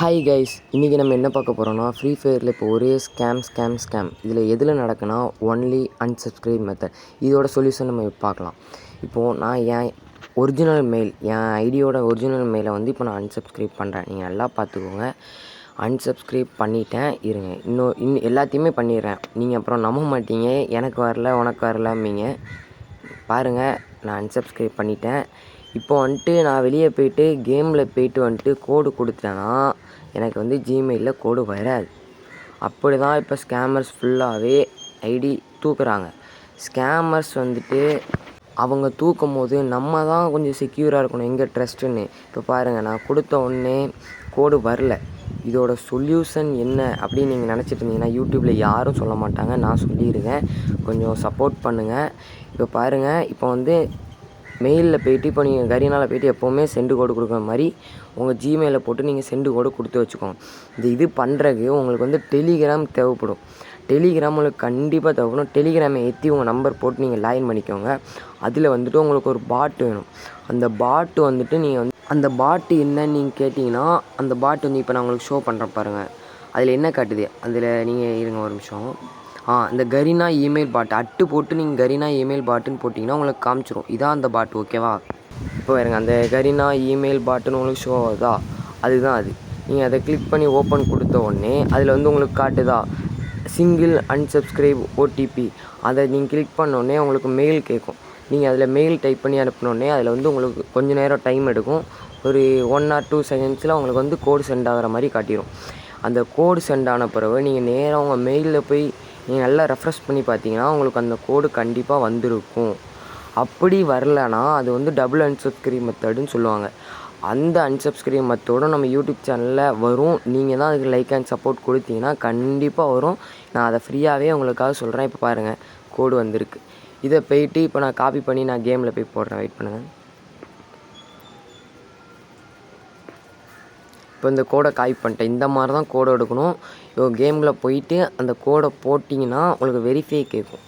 Hi guys, இன்றைக்கி நம்ம என்ன பார்க்க போகிறோன்னா ஃப்ரீ ஃபயரில் இப்போ ஒரே ஸ்கேம் இதில் எதில் நடக்குன்னா ஒன்லி அன்சப்ஸ்கிரைப் மெத்தட். இதோட சொல்யூஷன் நம்ம பார்க்கலாம். இப்போது நான் என் ஐடியோட ஒரிஜினல் மெயிலை வந்து இப்போ நான் அன்சப்ஸ்கிரைப் பண்ணுறேன். நீங்கள் நல்லா பார்த்துக்கோங்க. அன்சப்ஸ்கிரைப் பண்ணிட்டேன். இன்னும் எல்லாத்தையுமே பண்ணிடுறேன். நீங்கள் அப்புறம் நம்ப மாட்டீங்க, எனக்கு வரல உனக்கு வரலம்பீங்க. பாருங்கள், நான் அன்சப்ஸ்கிரைப் பண்ணிட்டேன். இப்போ வந்துட்டு நான் வெளியே போய்ட்டு கேமில் போய்ட்டு வந்துட்டு கோடு கொடுத்தேன்னா எனக்கு வந்து ஜிமெயிலில் கோடு வராது. அப்படி தான் இப்போ ஸ்கேமர்ஸ் ஃபுல்லாகவே ஐடி தூக்குறாங்க. ஸ்கேமர்ஸ் வந்துட்டு அவங்க தூக்கும் போது நம்ம தான் கொஞ்சம் செக்யூராக இருக்கணும், எங்கே ட்ரஸ்ட்டுன்னு. இப்போ பாருங்கள், நான் கொடுத்த உடனே கோடு வரல. இதோட சொல்யூஷன் என்ன அப்படின்னு நீங்கள் நினச்சிட்டு இருந்தீங்கன்னா யூடியூப்பில் யாரும் சொல்ல மாட்டாங்க, நான் சொல்லியிருக்கேன். கொஞ்சம் சப்போர்ட் பண்ணுங்கள். இப்போ பாருங்கள், இப்போ வந்து மெயிலில் போய்ட்டு இப்போ நீங்கள் கரீனாவில் போய்ட்டு எப்போவுமே சென்டு கோடு கொடுக்குற மாதிரி உங்கள் ஜிமெயிலில் போட்டு நீங்கள் சென்டு கோடு கொடுத்து வச்சுக்கோங்க. இது பண்ணுறதுக்கு உங்களுக்கு வந்து டெலிகிராம் தேவைப்படும். டெலிகிராம் உங்களுக்கு கண்டிப்பாக தேவைப்படும். டெலிகிராமை ஏற்றி உங்கள் நம்பர் போட்டு நீங்கள் லாகின் பண்ணிக்கோங்க. அதில் வந்துட்டு உங்களுக்கு ஒரு பாட்டு வேணும். அந்த பாட்டு வந்துட்டு நீங்கள் வந்து அந்த பாட்டு என்னன்னு நீங்கள் கேட்டிங்கன்னா, அந்த பாட்டு வந்து இப்போ நான் உங்களுக்கு ஷோ பண்ணுறேன் பாருங்கள். அதில் என்ன காட்டுது, அதில் நீங்கள் இருங்க ஒரு நிமிஷம். இந்த கரீனா இமெயில் பாட் அட்டு போட்டு நீங்கள் கரீனா இமெயில் பாட்டுன்னு போட்டிங்கன்னா உங்களுக்கு காமிச்சிரும். இதான் அந்த பாட்டு, ஓகேவா? இப்போ பாருங்க, அந்த கரீனா இமெயில் பாட்டுன்னு உங்களுக்கு ஷோ ஆகுதா, அதுதான் அது. நீங்கள் அதை கிளிக் பண்ணி ஓப்பன் கொடுத்த உடனே அதில் வந்து உங்களுக்கு காட்டுதா சிங்கிள் அன்சப்ஸ்கிரைப் ஓடிபி. அதை நீங்கள் கிளிக் பண்ணோடனே உங்களுக்கு மெயில் கேட்கும். நீங்கள் அதில் மெயில் டைப் பண்ணி அனுப்பினோடனே அதில் வந்து உங்களுக்கு கொஞ்சம் நேரம் டைம் எடுக்கும். ஒரு 1 or 2 செகண்ட்ஸில் உங்களுக்கு வந்து கோடு சென்ட் ஆகிற மாதிரி காட்டிடும். அந்த கோடு சென்ட் ஆன பிறகு நீங்கள் நேராக உங்கள் மெயிலில் போய் நீங்கள் நல்லா ரெஃப்ரெஷ் பண்ணி பார்த்தீங்கன்னா உங்களுக்கு அந்த கோடு கண்டிப்பாக வந்திருக்கும். அப்படி வரலனா அது வந்து டபுள் அன்சப்ஸ்கிரைப் மெத்தடுன்னு சொல்லுவாங்க. அந்த அன்சப்ஸ்கிரைப் மெத்தடும் நம்ம யூடியூப் சேனலில் வரும். நீங்கள் தான் அதுக்கு லைக் அண்ட் சப்போர்ட் கொடுத்தீங்கன்னா கண்டிப்பாக வரும். நான் அதை ஃப்ரீயாகவே உங்களுக்காக சொல்கிறேன். இப்போ பாருங்கள், கோடு வந்திருக்கு. இதை போய்ட்டு இப்போ நான் காப்பி பண்ணி நான் கேமில் போய் போடுறேன். வெயிட் பண்ணுங்கள். இப்போ இந்த கோடை காப்பி பண்ணிட்டேன். இந்த மாதிரி தான் கோடை எடுக்கணும். இப்போ கேமில் போயிட்டு அந்த கோடை போட்டிங்கன்னா உங்களுக்கு வெரிஃபை கேட்கும்.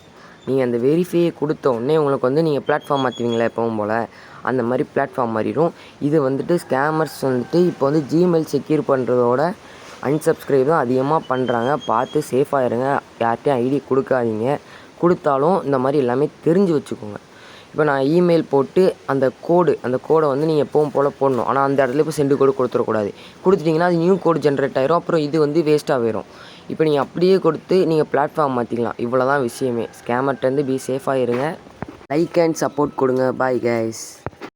நீங்கள் அந்த வெரிஃபையை கொடுத்த உடனே உங்களுக்கு வந்து நீங்கள் பிளாட்ஃபார்ம் மாற்றுவீங்களா எப்பவும் போல், அந்த மாதிரி பிளாட்ஃபார்ம் மாறிடும். இது வந்துட்டு ஸ்கேமர்ஸ் வந்துட்டு இப்போ வந்து ஜிமெயில் செக்யூர் பண்ணுறதோட அன்சப்ஸ்கிரைப் தான் அதிகமாக பண்ணுறாங்க. பார்த்து சேஃபாக இருங்க. யார்கிட்டையும் ஐடி கொடுக்காதீங்க. கொடுத்தாலும் இந்த மாதிரி எல்லாமே தெரிஞ்சு வச்சுக்கோங்க. இப்போ நான் இமெயில் போட்டு அந்த கோடை வந்து நீங்கள் எப்பவும் போல் போடணும். ஆனால் அந்த இடத்துல இப்போ சென்டு கோடு கொடுத்துடக்கூடாது. கொடுத்துட்டிங்கன்னா அது நியூ கோடு ஜென்ரேட் ஆயிரும். அப்புறம் இது வந்து வேஸ்ட்டாக போயிடும். இப்போ நீங்கள் அப்படியே கொடுத்து நீங்கள் பிளாட்ஃபார்ம் மாற்றிக்கலாம். இவ்வளோ தான் விஷயமே. ஸ்கேமர்ட்டேருந்து பி சேஃபாக இருங்க. லைக் அண்ட் சப்போர்ட் கொடுங்க. Bye guys.